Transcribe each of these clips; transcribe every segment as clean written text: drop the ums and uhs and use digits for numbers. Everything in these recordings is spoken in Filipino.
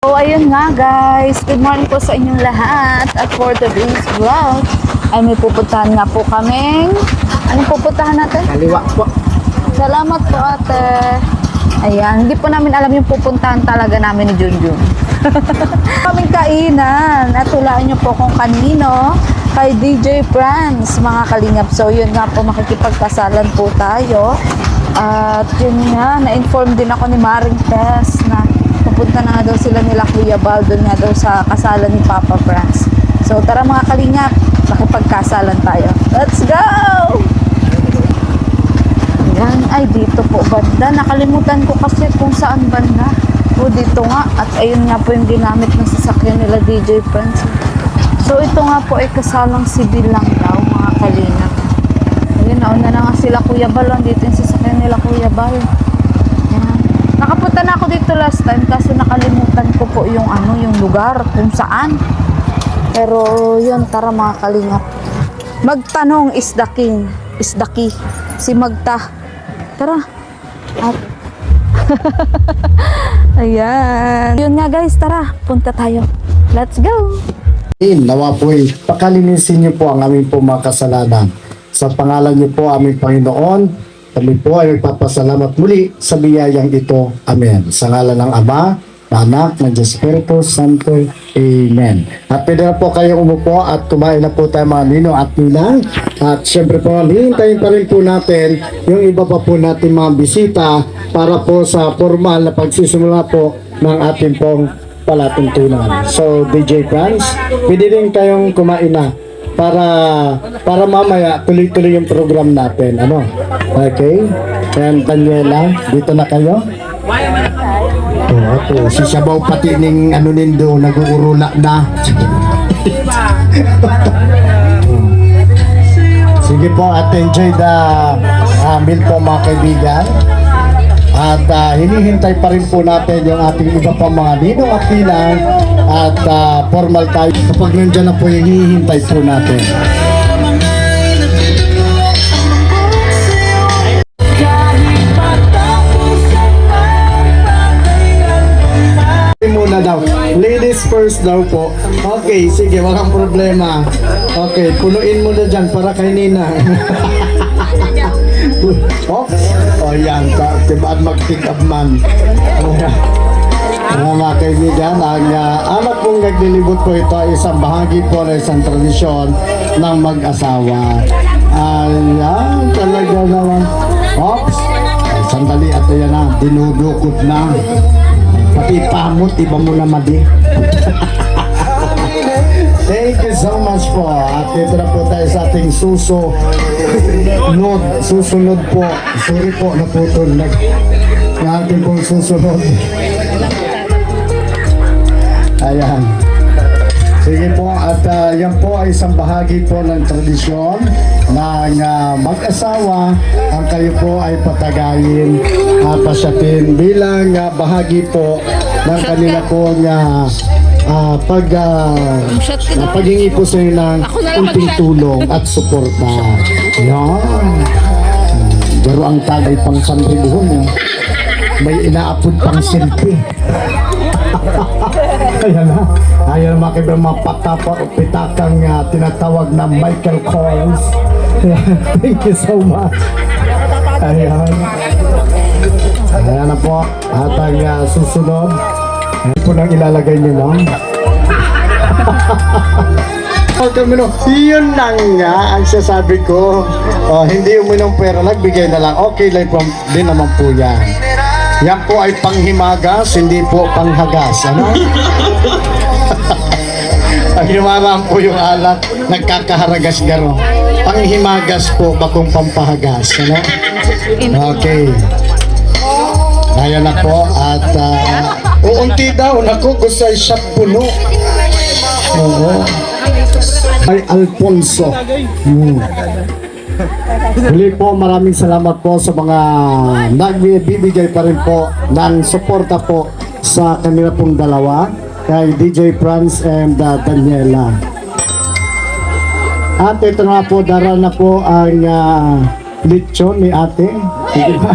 So, ayun nga guys. Good morning po sa inyong lahat. At for today's vlog, ay may pupuntahan nga po kaming... Anong pupuntahan natin? Kaliwa po. Salamat po ate. Ayan, hindi po namin alam yung pupuntahan talaga namin ni Junjun. Kaming kainan. At hulaan nyo po kung kanino. Kay DJ Franz, mga kalingap. So, yun nga po, makikipagkasalan po tayo. At yun nga, na-inform din ako ni Maring Tess na pupunta na nga daw sila nila Kuya Bal doon nga daw sa kasalan ni Papa Franz. So tara mga kalingap, makipagkasalan tayo. Let's go! Ayan, ay dito po banda. Nakalimutan ko kasi kung saan banda. O dito nga, at ayun nga po yung ginamit ng sasakyan nila DJ Franz. So ito nga po ay kasalang sibil lang daw mga kalingap. Ayun, nauna na nga sila Kuya Bal. Dito yung sasakyan nila Kuya Bal. Nakapunta na ako dito last time kasi nakalimutan ko po yung yung lugar kung saan. Pero yun, tara mga kalingap. Magtanong is the king. Is the key. Si Magta. Tara. At ayan. Yun nga guys, tara. Punta tayo. Let's go. Nawa po'y pakalinisin niyo po ang aming po mga kasalanan. Sa pangalan niyo po aming Panginoon, kami po ay nagpapasalamat muli sa biyayang ito. Amen. Sa ngalan ng Ama, Anak, ng Diyos Espiritu Santo. Amen. At pwede na po kayong umupo at kumain na po tayo mga ninong at ninang. At syempre po, hihintayin pa rin po natin yung iba pa po natin mga bisita para po sa formal na pagsisimula po ng ating pong palatuntunan. So, DJ Franz, pwede rin kayong kumain na para mamaya tuloy-tuloy yung program natin. Ano? Okay? And Daniela, dito na kayo? Oo, si Sabaw pati ning nindo nag-uurula na. Sige po, at enjoy the meal po mga kaibigan. At hinihintay pa rin po natin yung ating iba pa mga ninong at ninang at formal tayo kapag nandiyan na po yung hinihintay po natin. Muna daw. Ladies first daw po. Okay, sige, walang problema. Okay, punuin mo na dyan para kay Nina. Oh, yan. Tibaan mag-pick up man. Mga kaibigan, ang anak pong naglilibot po ito ay isang bahagi po ng isang tradisyon ng mag-asawa. Ayan, talaga naman. Oops! Sandali at yan na, dinudukot na. Pati pamot, iba mo na madi. Thank you so much po. At ito na po tayo sa ating susunod po. Sorry po, naputol. Yung ating pong susunod. Ayan. Sige po, at yan po ay isang bahagi po ng tradisyon ng mag-asawa. Ang kayo po ay patagayin at pasyatin bilang bahagi po ng kanila po paghingi po sa inyo ng unting tulong at suporta. Yan. Pero ang tagay pang sanribuhon, may inaapod pang selfie. Ayan na. Ayan na mga pitakang tinatawag na Michael Kors. Thank you so much. Ayan. Ayan na po. At ang susunod, ayan po nang ilalagay nyo lang. Yun na nga ang sasabi ko. Hindi uminong pera, nagbigay na lang. Okay lang po din naman po yan. Yan po ay panghimagas, hindi po panghagas. Ano? Panghimagas po yung alak, nagkakaharagas garo. Panghimagas po, bakong pampahagas. Ano? Okay. Ayan na po. At uunti daw, naku, gusto ay shot puno. Oo. Ay Alfonso. Huli po, maraming salamat po sa mga nagbibigay pa rin po ng suporta po sa kanila pong dalawa, kay DJ Franz and Daniela. At ito na po, dara na po ang lechon ni ate. Sige ba?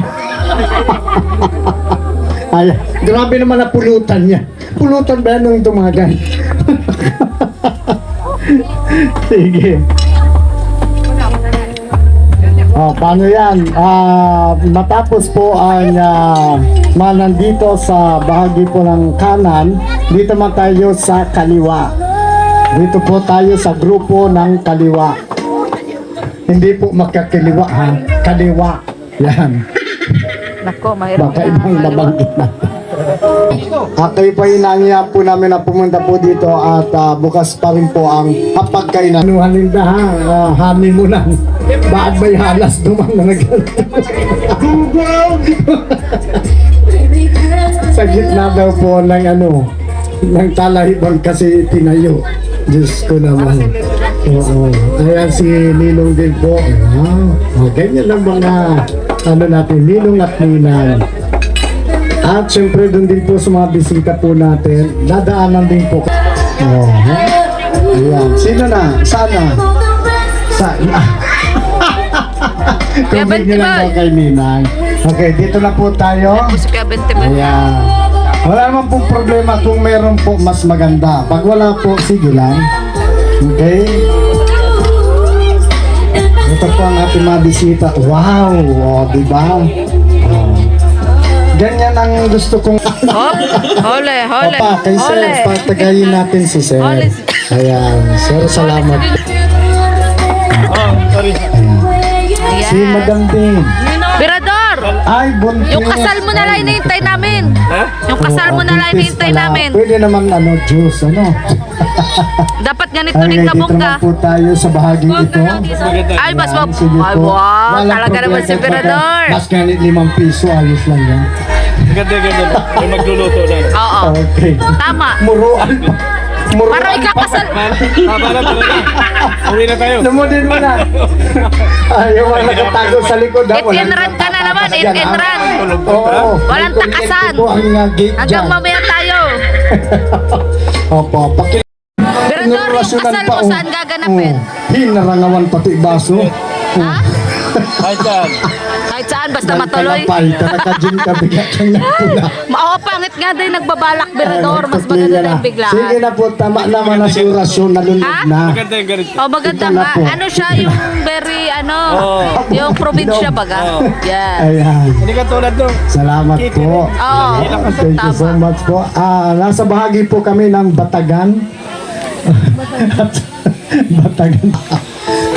Ay, grabe naman na pulutan niya. Pulutan ba yan nung tumagan? Sige. Oh, paano yan? Matapos po ang nandito sa bahagi po ng kanan, dito man tayo sa kaliwa. Dito po tayo sa grupo ng kaliwa. Hindi po magkakaliwa ha, kaliwa. Yan. Nako, mahirap Baka ibang nabanggit na. Kayo pa inangya po namin na pumunta po dito at bukas pa rin po ang pagkainan. Ano halinda ha? Hami mo lang. Bakit may halas dumang na Sa gitna daw po ng ng talahiban kasi tinayo. Diyos ko naman. Oo. Ayan si Ninong din po. Wow. Ganyan lang mga natin, Ninong at Ninang. At syempre doon din po sa mga bisita po natin, dadaanan din po. Oh, ayan. Sino na? Sana? Kung nyo lang po kay Ninang. Okay, dito na po tayo. Ayan. Wala naman pong problema kung meron po mas maganda. Pag wala po, sige lang. Okay? Ito po ang ating mga bisita. Wow! Oh, diba? Oh. Ganyan ang gusto kong... Hole. Opa, kay Sir, patagayin natin si Sir. Ayan, Sir, salamat. Ayan. Si Madam Din. Birador! Ay, buntis. Yung kasal mo na lang hinihintay namin. Yung kasal mo na lang hinihintay namin. Pwede naman juice, Dapat ganito Ay, rin dito kabog naman ka. po tayo sa bahagi ito. Ay, mas Ayan, sige Ay, po. wow. Walang Talaga naman problema si kahit Birador. Mas ganit 5 piso, ayos lang yan. Ganda. May magluluto na. Oo. Okay. Tama. Muruan pa. Muruan Para ikakasal. Haba na talaga. Uwi na tayo. Lumudin mo na. Ayaw mo nakatago sa likod. Itinran ka na naman, itinran. Oo. Walang takasan. Ito po ang gate Hanggang dyan. mamaya tayo. Opo, Birador, yung kasal mo saan gaganapin? Hinarangawan pati baso. Ha? Ay, saan? Kahit saan, basta matuloy. Nakajin ka bigla kang nagpula. Pangit nga din nagbabalak, Birador. Mas maganda na yung biglaan. Sige na po, tama naman na si orasyon, nalunod Ha? na. Maganda yung ganito. Oh, maganda Ito na nga. po. Ano siya, yung very, yung probinsya baga. Yan. Ayan. Hindi ka tulad nung. Salamat po. Oo. Thank you so Tama. much po. Nasa bahagi po kami ng Batagan. Batagan.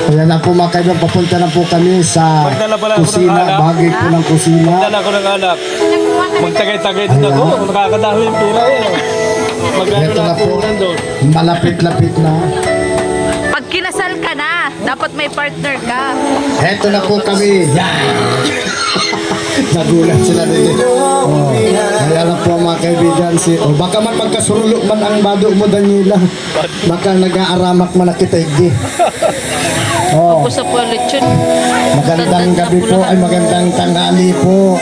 Ayan na po mga kaibigan, papunta na po kami sa Magdala pala ako ng kusina, alak. bahagi po ng kusina. Dala ko ng alak. Magtagay-tagay din ako. Nakakadaho yung pira eh. Magano Ito na na ako po, nandun. malapit-lapit na. Pag kinasal ka na, dapat may partner ka. Eto na po kami. Nagulat sila din. Oh, kaya lang po mga kaibigan baka man magkasurulok man ang bado mo Daniela. Baka nag-aaramak man na kita igdi. Oh, Gusto po lechon. magandang gabi po ay magandang tanghali po.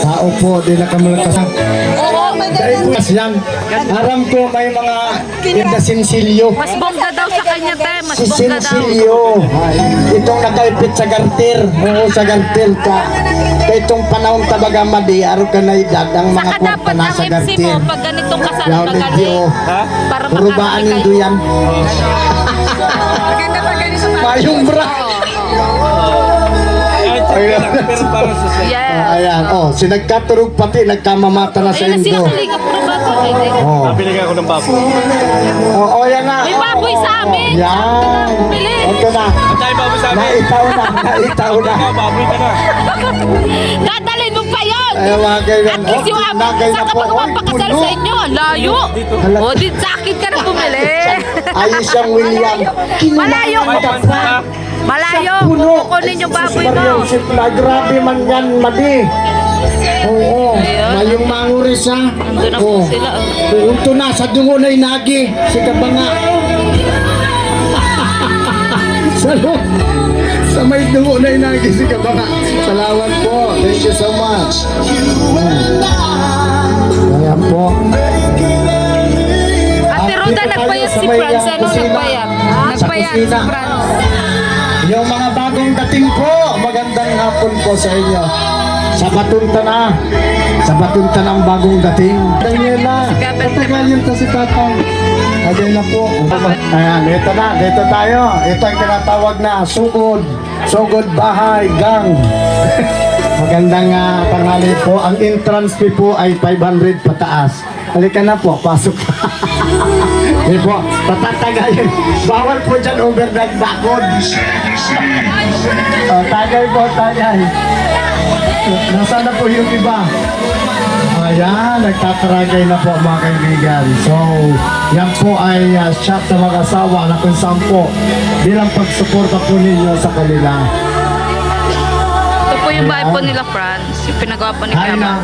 Tao po, di na kami kasang. Oo, Dahil mas yan. Aram ko may mga indasinsilyo. mas bongga daw sa kanya, te. Mas Si bongga daw. Sinsilyo. Itong nakaipit sa garter. Oo, sa garter ka. Kaya itong panahon tabaga madi, araw ka na edad, ang mga Saka kwarta dapat ang nasa MC garter. mo, pag ganitong kasal, Yaw, magaling. medyo, Ha? Para Purubaan makakali nindo kayo. yan. Maganda pa ganito. Mayong bra. Ay, pero parang sa Yes. Ayan, sinagkaturog pati, nagkamamata na sa Ayun na sila indo. kalinga puro bato. Oh, Nabili ka ako ng baboy. yan na. May baboy sa amin. Yan. Bumili. Ito na. Ang tayo baboy sa amin. Naitaw na. Naitaw na. Ikaw, baboy ka na. Dadalhin mo pa yun. Ay, mga kaibigan. At least yung amo, nagay saan ka pa magpapakasal sa inyo? Ang layo. O, din sa akin ka na bumili. Ayos siyang William. Malayo. May pansa. Malayo. Puno. Kukunin yung baboy Mariam, mo. grabe man yan, madi. Oo, Ayun. mayong manguris ha. Nandun na po sila. Puunto na, sa dungo na inagi. Si Kabanga. Sa may dungo na inagi si Kabanga. Salamat po. Thank you so much. Ayan po. Ate Roda, nagbayad si Franz. Ano nagbayad? Nagbayad si Franz. Yung mga bagong dating po, magandang hapon po sa inyo. Sabatunta na. Sabatunta na ang bagong dating. Daniela, patagal yun to si Tatang. Ayan na po. Ayan, ito na. Dito tayo. Ito ang tinatawag na sugod. Sugod bahay, gang. Magandang tanghali po. Ang entrance fee po ay 500 pataas. Halika na po, pasok. Hindi po, patatagayin. Bawal po dyan overnight bakod. Tagay po, tagay. Nasaan na po yung iba? Ayan, nagtataragay na po mga kaibigan. So, yan po ay shot sa mga asawa na kung saan po bilang pagsuporta po ninyo sa kanila. Ito po yung bahay po nila, Franz. Yung pinagawa po ni Ay Kama. na.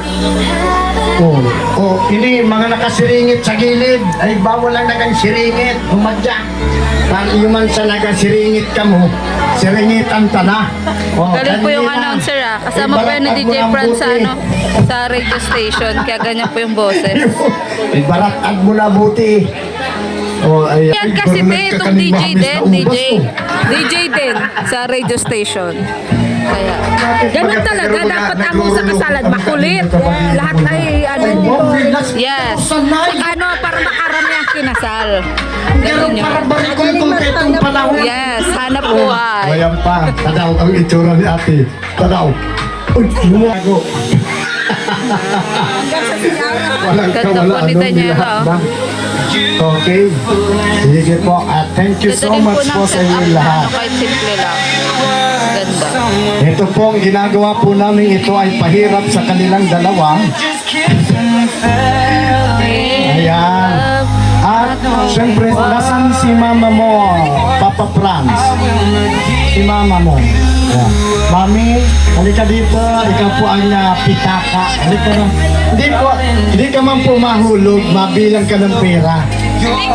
Ini mga nakasiringit sa gilid. Ay bawal lang nagsiringit. Umadya. Para yung man sa nagsiringit ka mo, siringitan ka na. Galing po yung kanina. announcer Kasama po yan ni DJ Franz sa, sa radio station. Kaya ganyan po yung boses. Ibaratag mo na buti. Ay, Yan kasi itong DJ din. DJ din sa radio station. Kaya, ganun talaga. Dapat ang sa kasalan makulit. Lahat ay yes. Para makarami ang kinasal. Ganun yun. Para barikol kung itong panahon. Yes, hanap buhay. Ayan pa. Tadaw ang itsura ni ate. Tadaw. Uy, lumago. Walang Ganda po kawalaan ni nun, Daniela, lahat na. Okay. Sige po. Thank you so much po sa inyo lahat. Kahit simple lang. Ganda. Ito pong ginagawa po namin ito ay pahirap sa kanilang dalawa. Ayan. At syempre, nasan si mama mo, Papa Franz? Si mama mo. Ayan. Mami, halika dito. Ikaw po ang pitaka. Halika na. Hindi ka man po mahulog, mabilang ka ng pera.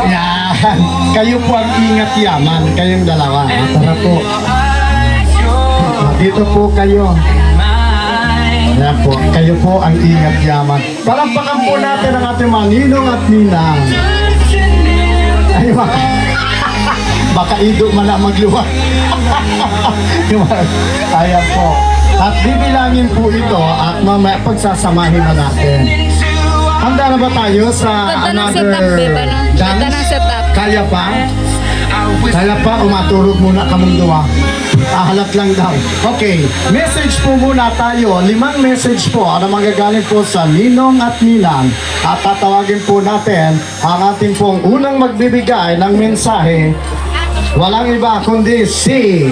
Ayan. Kayo po ang ingat yaman, kayong dalawa. Tara po. Dito po kayo. Ayan po, kayo po ang ingat yaman. Palampakan po natin ang ating mga ninong at ninang. Ay, baka ido man na magluwa. Ayan po. At bibilangin po ito at mamaya pagsasamahin na natin. Handa na ba tayo sa Ganda ng another setup, babe, ano? Ganda ng setup. Kaya pa? Kaya pa, umatulog muna kamong duwa. Halat lang daw. Okay, message po muna tayo. 5 message po na magagaling po sa Ninong at Ninang. At tatawagin po natin ang ating pong unang magbibigay ng mensahe. Walang iba kundi si...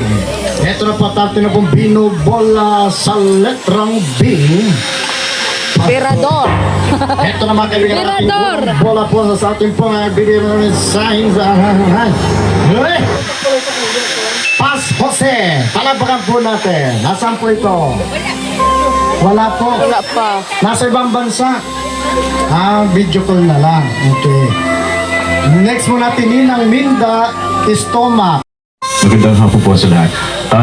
Ito na patarte na pong binubola sa letrang B. Pirador. Ito na mga kaibigan natin. Mirador. Bola po sa ating pong bigay ng mensahe. Pas Jose, palabakan po natin. Nasaan po ito? Wala po. Wala pa. Nasa ibang bansa. Video call na lang. Okay. Next mo natin Ninang Minda Estoma. Magandang hapon po sa lahat.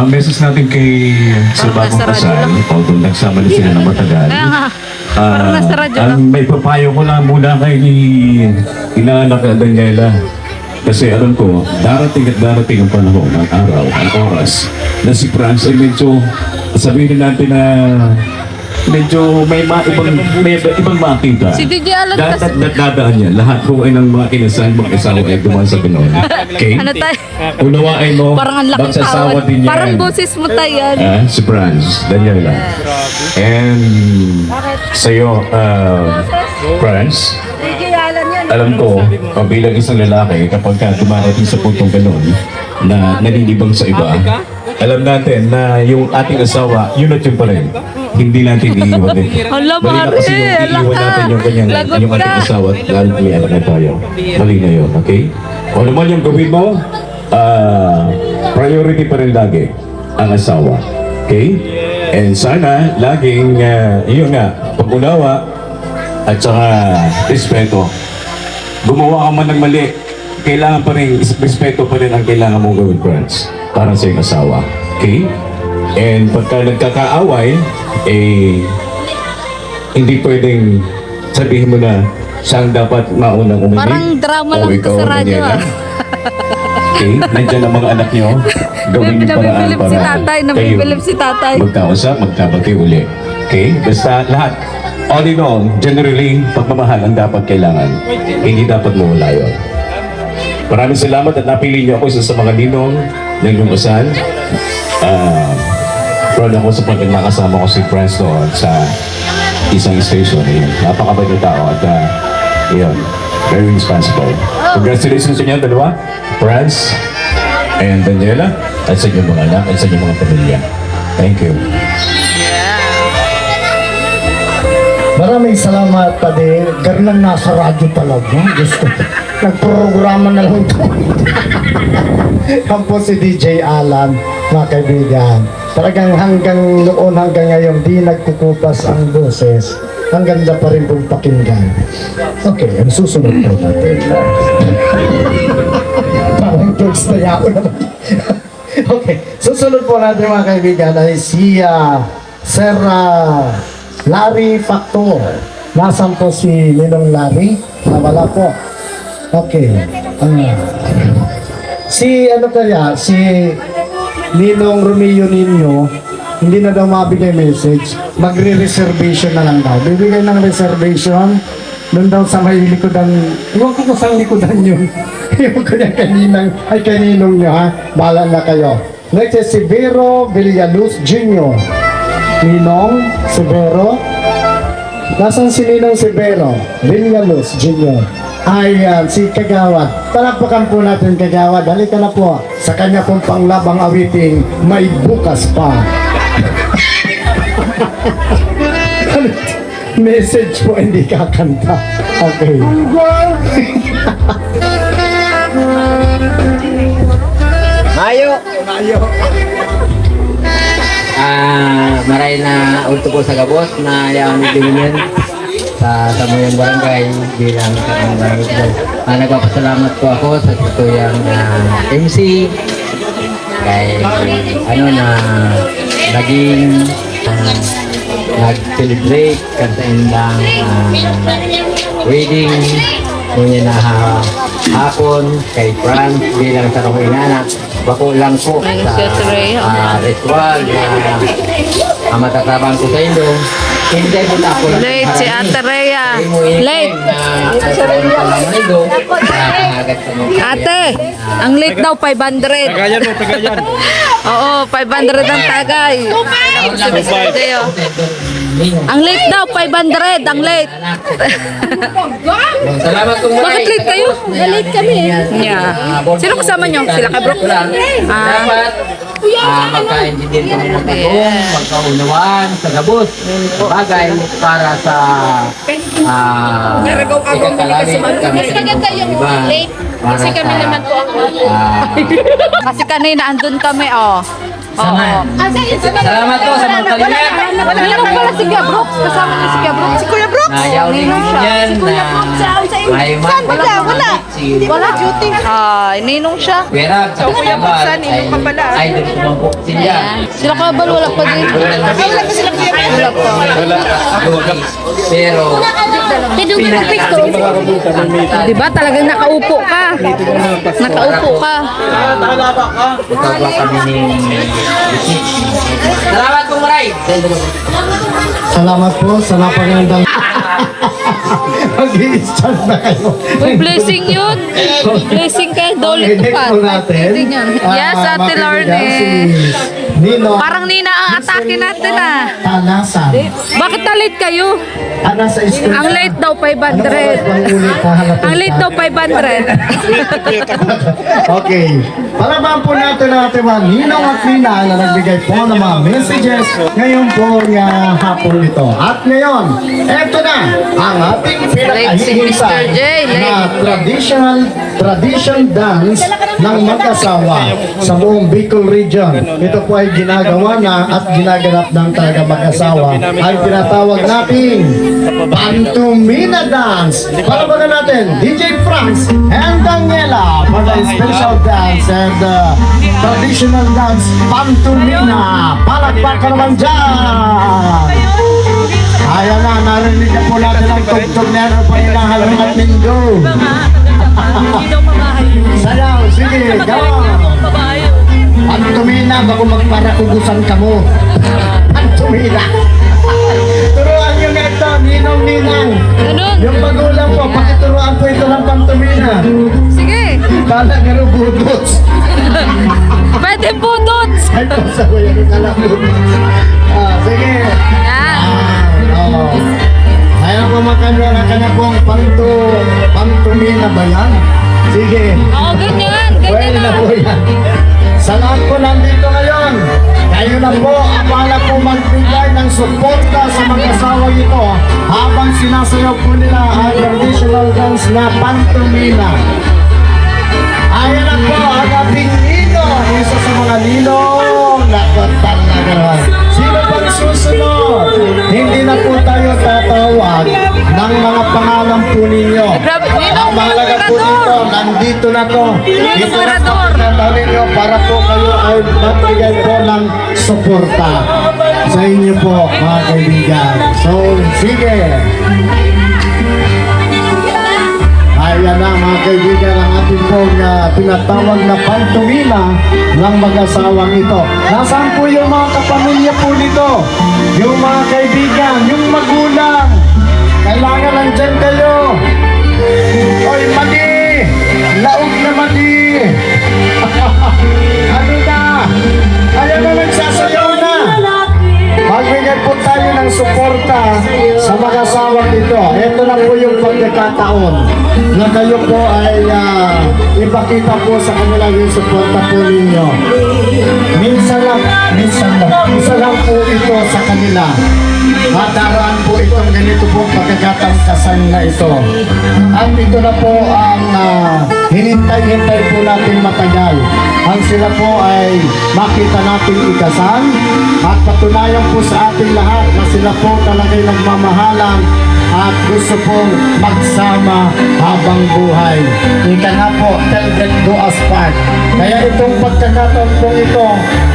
Message natin kay sa Parang bagong nasa radyo kasal, lang. although nagsama na sila ng matagal. Kaya nga. Parang nasa radyo lang. Ang may papayo ko lang muna kay inaanak na Daniela. Kasi alam ko, darating at darating ang panahon, ang araw, ang oras, na si Franz ay medyo, sabihin natin na medyo may ibang makita. Si DJ Alan kasi. Dadaan niya. Lahat po ay ng mga kinasal, mga isawa ay dumaan sa gano'n. Okay? Ano tayo? Unawain mo, Parang ang laking magsasawa tawad. din yan. Parang boses mo tayo yan. Si Franz, Daniela. And sa'yo, Franz, DJ Alan yan. alam ko, bilang isang lalaki, kapag ka dumarating sa puntong gano'n, na naninibang sa iba, alam natin na yung ating asawa, yun at yun pa rin. Hindi natin iiwan din. Hala, Mali na kasi Mare, yung iiwan laka. natin yung kanyang, Lagot yung ating ka. asawa at lalo may anak na tayo. Mali na yun, okay? O naman yung gawin mo, priority pa rin lagi ang asawa. Okay? And sana, laging, yun nga, pag-unawa at saka respeto. Gumawa ka man ng mali, kailangan pa rin, respeto pa rin ang kailangan mong gawin, friends, para sa iyong asawa. Okay? And pagka nagkakaaway, hindi pwedeng sabihin mo na siyang dapat maunang uminig. Parang drama o lang ito ikaw sa ang radyo, Daniela. ah. Okay? Nandiyan ang mga anak niyo. Gawin niyo paraan Nabibilib si para tatay, kayo nabibilib si tatay. magkausap, magkabati uli. Okay? Basta lahat. All in all, generally, pagmamahal ang dapat kailangan. Hindi dapat mawala yun. Maraming salamat at napili niyo ako isa sa mga ninong ng inyong kasal. Proud ako sa pag nakasama ko si Franz doon sa isang station. Ayun. Napakabait na tao at yun, very responsible. Congratulations sa inyo, dalawa. Franz and Daniela at sa inyong mga anak at sa inyong mga pamilya. Thank you. Maraming salamat, Padre. Ganun nasa radyo talaga. Gusto. Nagprograma na lang ito. Yan po si DJ Alan, mga kaibigan. Talagang hanggang noon, hanggang ngayon, di nagkukupas ang boses. Ang ganda pa rin pong pakinggan. Okay, ang susunod po natin. Parang jokes na yao naman. Okay, susunod po natin mga kaibigan ay si Sir Larry Factor. Nasaan po si Ninong Larry? Nawala po. Okay. Si Ninong Romeo Nino, hindi na daw mabigay message. Magre-reservation na lang daw. Bibigay ng reservation. Doon daw sa may likodan. Iwan ko kung saan likodan yun. Iwan ko niya kaninong nyo ha. Bahala na kayo. Next is si Vero Villaluz Jr. Ninong Severo. Nasaan si Ninong Severo? Villaluz Jr. Ayan, si Kagawad. Palapakan po natin Kagawad. Halika na po sa kanya pong panglabang awiting May Bukas Pa. Message po, hindi kakanta. Okay. Mayo. Maray na ulto po sa gabos na yaon ni Diminian sa Samuyang Barangay bilang isang barangay. Nagpapasalamat po ako sa tutuyang MC kay naging nag-celebrate kasi indang wedding ngunit na hapon kay Franz bilang sa kong inanak. Bako lang po sa ritual na matatabang ko sa inyo. Hindi mo na ako lang. Late si Ate Rhea. Late. Ate, ang late daw 500. Tagayan mo, tagayan. Oo, 500 ang tagay. Ang late daw 500, ang late. Salamat po muna. Bakit late kayo? Late kami. Yeah. Sino kasama nyo? Sila ka bro? Dapat magkaintindihan kami ng bagong, magkaunawaan sa gabos. Bagay para sa ikakalawin kami sa iba. Kasi kami naman po ako. Kasi kanina andun kami, oh. Salamat po sa mga kalinga. Wala na pala si Kuya Brooks. Kasama niya si Kuya Brooks. Si Kuya Brooks. Nayaw din yan na Wala. Wala duty. Ninong siya. Pera sa Kabal ay nagtumambok sila. Sila Kabal, wala pa din. Wala pa sila Kuya Brooks. Wala pa. Pero diba talagang nakaupo ka? Nakaupo ka. Magkagawa kami ni Salamat po maray. Salamat po sa napagandang mag-i-start na kayo. Uy, blessing yun. Blessing kayo. Dolit Okay, pa. next po natin. Yes, Ate Lorne. Nino Parang Nina ang atake natin ah. Talasan. Bakit na late kayo? Nasa school. Ang late daw Ano oras 500. bang ulit hahanapin Ang late daw 500. Okay. Palaban po natin ang ating mga ninong at nina na nagbigay po ng mga messages ngayon po hapon ito. At ngayon, eto na ang ating Late si Mr. J, na tradition dance ng mag-asawa sa buong Bicol region. Ito po ay ginagawa na at ginaganap ng talaga mag-asawa ay tinatawag natin Pantomima Dance. Palabagan natin DJ Franz and Daniela for the special dance and traditional dance Pantomima. Palakpakan naman dyan! Ayan na, narinig na po natin ang tugtog na ano pa hinahalang at linggo. Sayaw, sige, gawa. Pantomima bago magparakugusan ka mo. Pantomima. Sige. Kala nga rin budots. Pwede budots. Ay, sa ko yung kala budots. Sige. Yan. Oo. Ayaw ko makanya ka na pong pantumina ba yan? Sige. Oo, ganyan. Pwede na po yan. Sa lahat po nandito ngayon, kayo na po ang wala po magbigay ng suporta sa mga asawa ito habang sinasayaw po nila ang traditional dance na pantomima. Ayan na po ang ating ninong, isa sa mga ninong na talaga naman. Sino bang susunod? Hindi na po tayo tatawag ng mga pangalan po ninyo. Ang mahalaga po dito, nandito na to. Ito na po ang ninyo para po kayo ay magbigay po ng suporta sa inyo po mga kaibigan. So, sige. Ayan na mga kaibigan ang ating pong tinatawag na pantomima ng mag-asawang ito. Nasaan po yung mga kapamilya po nito? Yung mga kaibigan, yung magulang. Kailangan nandyan kayo. Oy, mali! Laog na mali! Ano na? Ayan na, nagsasayaw na! Magbigay po tayo ng suporta sa mag-asawang ito. Ito na po yung pagkakataon na kayo po ay ipakita po sa kanila yung suporta po ninyo. Minsan lang po ito sa kanila. At daraan po itong ganito po pagkakataon kasal na ito. At ito na po ang hinintay-hintay po natin matagal. Ang sila po ay makita natin ikasal at patunayan po sa ating lahat na sila po talaga'y nagmamahalan at gusto pong magsama habang buhay. Ika nga po, till death do us part. Kaya itong pagkakataon po ito,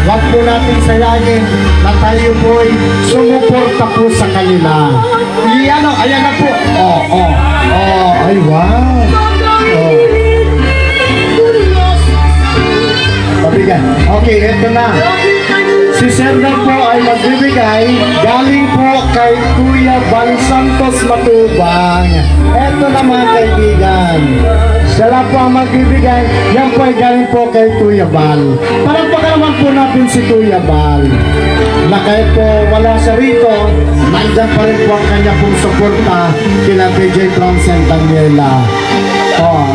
wag po natin sayangin na tayo po'y sumuporta po sa kanila. Iyan o, ayan na po. Ay wow. Pabigan. Okay, ito na. Si Serdar po ay magbibigay galing po kay Kuya Bal Santos Matubang. Eto na mga kaibigan. Siya lang po ang magbibigay. Yan po ay galing po kay Kuya Bal. Palagpakan naman po natin si Kuya Bal. Na kahit po wala siya rito, nandyan pa rin po ang kanya pong suporta kila DJ Franz and Daniela.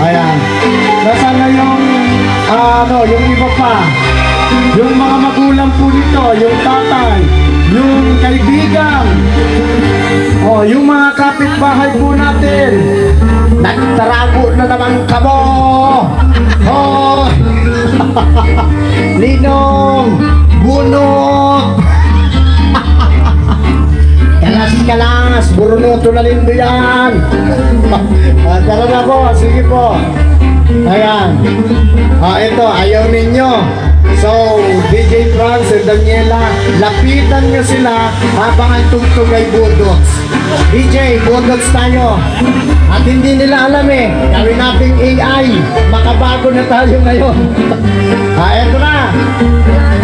Ayan. Nasaan na yung yung iba pa? Yung mga magulang po nito, yung tatay, yung kaibigan, yung mga kapitbahay po natin. Nagtarago na naman kamo. Ninong, bunot. Kalas, burunoto na lindo yan. Tara na po, sige po. Ayan. Ito, ayaw ninyo. So, DJ Franz and Daniela, lapitan nyo sila habang ang tugtog ay budots. DJ, budots tayo. At hindi nila alam gawin nating AI. Makabago na tayo ngayon. Ito na.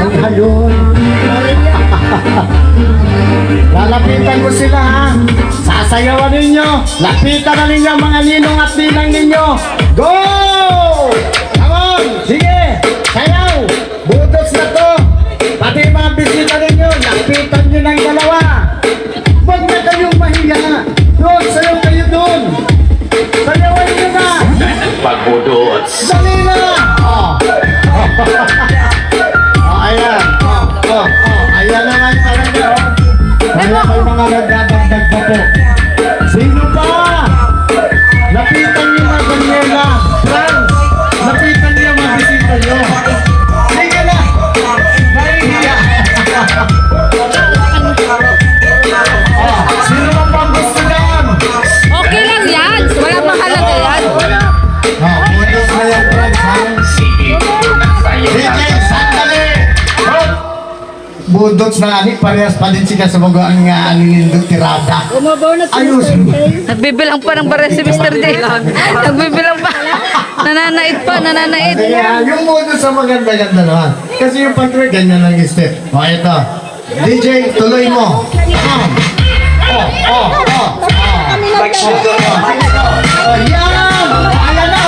Ang halon. Lalapitan ko sila Sasayawan ninyo. Lapitan na ninyo mga ninong at ninang ninyo. Go! Come on! Sige! Sayaw! Butos na to! Pati mga bisita ninyo, lapitan nyo ng dalawa. Huwag na kayong mahiya. Doon, sayaw kayo doon. Sayawan nyo na. Pagbudots. Dali na! Ayan. Ayan naman talaga. Wala kayo mga nagdadagdag pa po. Sino pa? Lapitan niyo na Daniela. Franz, lapitan niyo mga bisita niyo. Sige na. Mahihiya. Sino ang pang gusto yan? Okay lang yan. Wala mahalaga yan. Budos na yan, Franz. DJ, sandali. Budots na ani, parehas pa din sila sa mga ang anilindong tirada. Ayos. Nagbibilang pa ng bare si Mr. J. Nagbibilang pa. Nananait pa, nananait. Kaya yung budots sa maganda-ganda naman. Kasi yung pag-track, ganyan lang yung step. Ito. DJ, tuloy mo. Yan! Ayan na,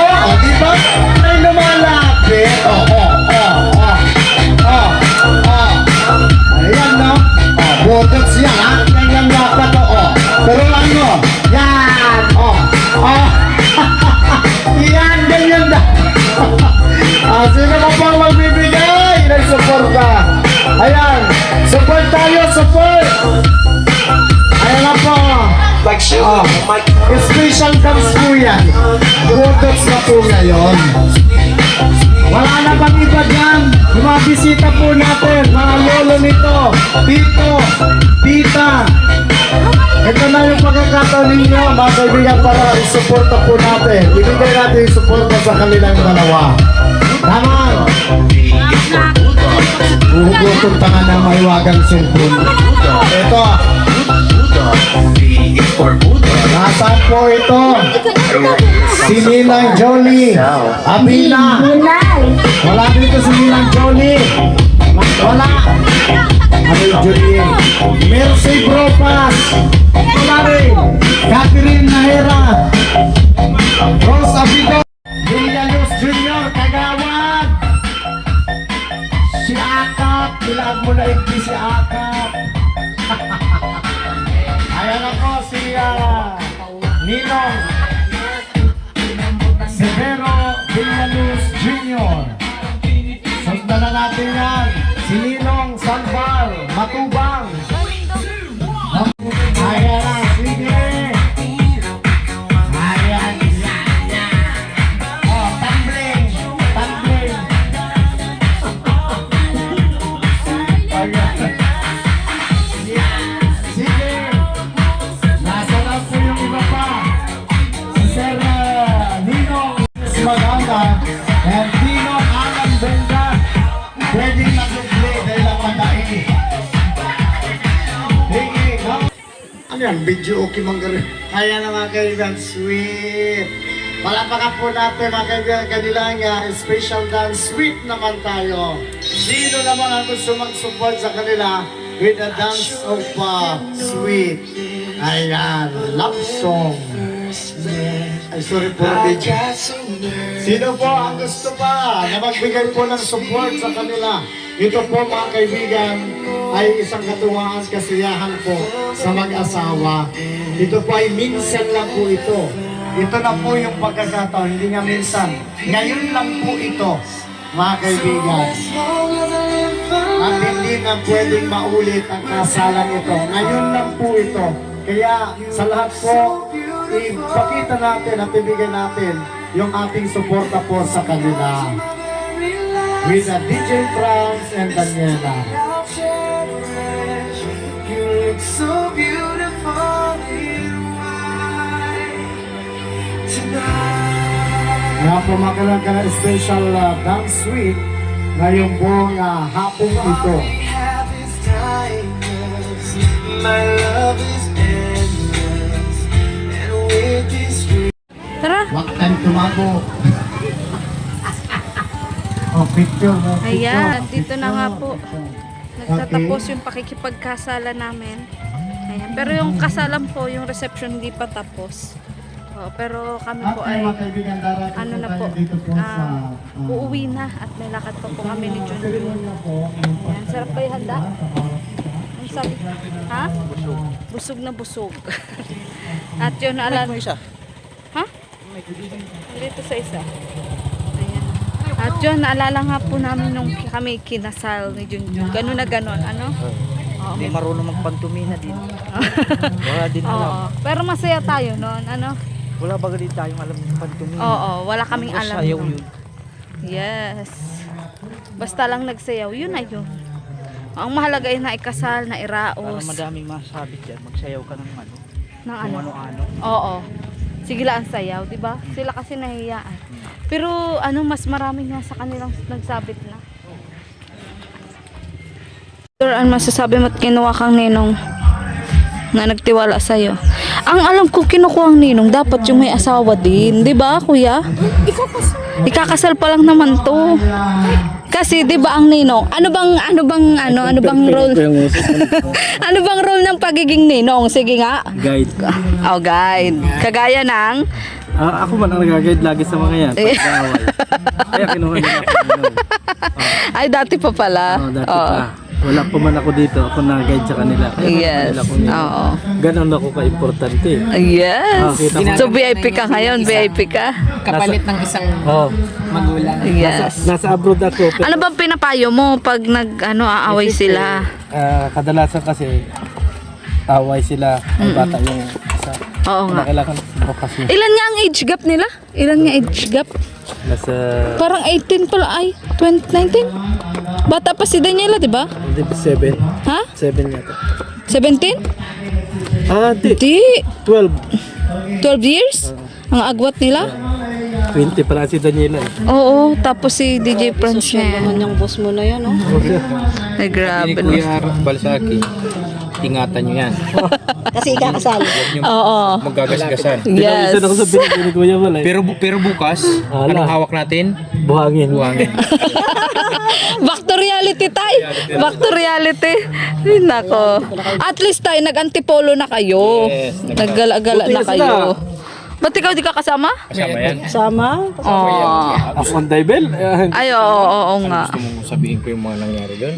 Special dance po yan. Budots na po ngayon. Wala na bang iba dyan? Yung mga bisita po natin, mga lolo nito, tito, tita. Ito na yung pagkakataon ninyo, mga kaibigan, para isuporta po natin. Ibigay natin yung suporta sa kanilang dalawa. Tama! Huhugutom pa nga ng mahiwagang cellphone. Ito. Nasaan po ito? Si Ninang Jolie. Abina. Wala dito si Ninang Jolie. Wala. Ano yung Jolie? Mercy Bropas. Wala rin. Catherine Nahera. Rose Abido. Julianus Jr. Kagawad. Si Akap. Ilag mo na hindi si Akap. Ayan ako si Ninong Severo Villaluz Jr. Sundan na natin yan. Si Ninong Sanbal Matubang. Ayan na, sige. Ayan. Oh, tumbling. Tumbling. Ayan. Sige. Nasa lang po yung iba pa. Si Sir Ninong Maganda and Ninong Alan Benga. Pwedeng nag-play dahil ang madai. Sige, come. Ano yan? Video okay manggarin. Kaya na mga kaibigan, sweet. Palapakan po natin mga kaibigan kanilang special dance. Sweet naman tayo. Sino naman ang gusto mag-support sa kanila with a dance of sweet? Ayan, love song. Ay, sorry po, DJ. Sino po ang gusto pa na magbigay po ng support sa kanila? Ito po mga kaibigan ay isang katuwaan kasiyahan po sa mag-asawa. Ito po ay minsan lang po ito. Ito na po yung pagkakataon, hindi nga minsan. Ngayon lang po ito, mga kaibigan. At hindi na pwedeng maulit ang kasalan ito. Ngayon lang po ito. Kaya sa lahat po, ipakita natin at ibigay natin yung ating suporta po sa kanila. With DJ Franz and Daniela. You look so beautiful in white tonight. Kaya po makalang ka na special dance suite ngayong buong hapong ito. We have is timeless. My love is endless. And with this Tara. Huwag tayong tumago. Oh, picture mo. Ayan, dito na nga po. Nagtatapos yung pakikipagkasala namin. Ayan. Pero yung kasalan po, yung reception hindi pa tapos. Oh, pero kami po ay ano na po, uuwi na at may lakad pa po kami ni Junjun. Ayan, sarap ba yung handa? Ang sabi, ha? Busog na busog. At yun, alam mo isa? Ha? Dito sa isa. Ayan. At yun, naalala nga po namin nung kami kinasal ni Junjun. Ganun na ganun, ano? Hindi marunong magpantumina din. Wala din alam. Oo, pero masaya tayo noon, ano? Wala ba din tayong alam ng pantumina? Oo, wala kaming alam. Sayaw nun. yun. Yes. Basta lang nagsayaw, yun na yun. Ang mahalaga ay naikasal, Para nairaos. madaming masabi dyan, magsayaw ka ng ano. Ng Kung ano? ano-ano. Oo. Sige lang ang sayaw, di ba? Sila kasi nahihiyaan. Pero ano, mas marami nga sa kanilang nagsabit na. Sir, ano masasabi mo at kinuha kang ninong na nagtiwala sa'yo? Ang alam ko, kinukuha ang ninong, dapat yung may asawa din. Di ba, kuya? Ikakasal pa lang naman to. Kasi 'di ba ang ninong, ano bang role? Ano bang role ng pagiging ninong? Sige nga. Guide. Oh, guide. Kagaya ng Ako man ang nag-guide lagi sa mga yan. Pag-aaway. Kaya kinuha nila ako. ay dati pa pala. Dati Oo. pa. Wala pa man ako dito. Ako nag-guide sa kanila. Kaya Yes. nila ako nila. Oo. Ganon ako ka-importante. Yes. Kita mo. So VIP ka ngayon, VIP ka. Kapalit ng isang Oh, magulang. Yes. nasa abroad ako. Pero, Ano bang pinapayo mo pag aaway sila? kadalasan kasi away sila. Ay bata yung isa. Oo nga. Kailangan bukas niya. Ilan nga ang age gap nila? Ilan nga age gap? Nasa Parang 18 pala ay 2019. Bata pa si Daniela, di ba? 7. Ha? 7 yata. 17? Di. Di. 12. 12 years? Ang agwat nila? 20 pala si Daniela eh. Oo, tapos si DJ Franz niya. Yung boss mo na yan, oh. Ay, grabe. no. Kuya Balsaki, ingatan nyo yan. Kasi ikakasal. Oo. Magagasgasan. Yes. Isa na ko sa ni Kuya Mal eh. Pero bukas, Ala. anong hawak natin? Buhangin. Buhangin. Back to reality, tay. Back to reality. Ay, nako. At least, tay, nag-antipolo na kayo. Yes, Naggala-gala na Buti na kayo. sila. Ba't ikaw di ka kasama? Kasama yan. Sama? Oo. Ako ang Daibel. Ay, oo nga. Gusto mong sabihin ko yung mga nangyari doon?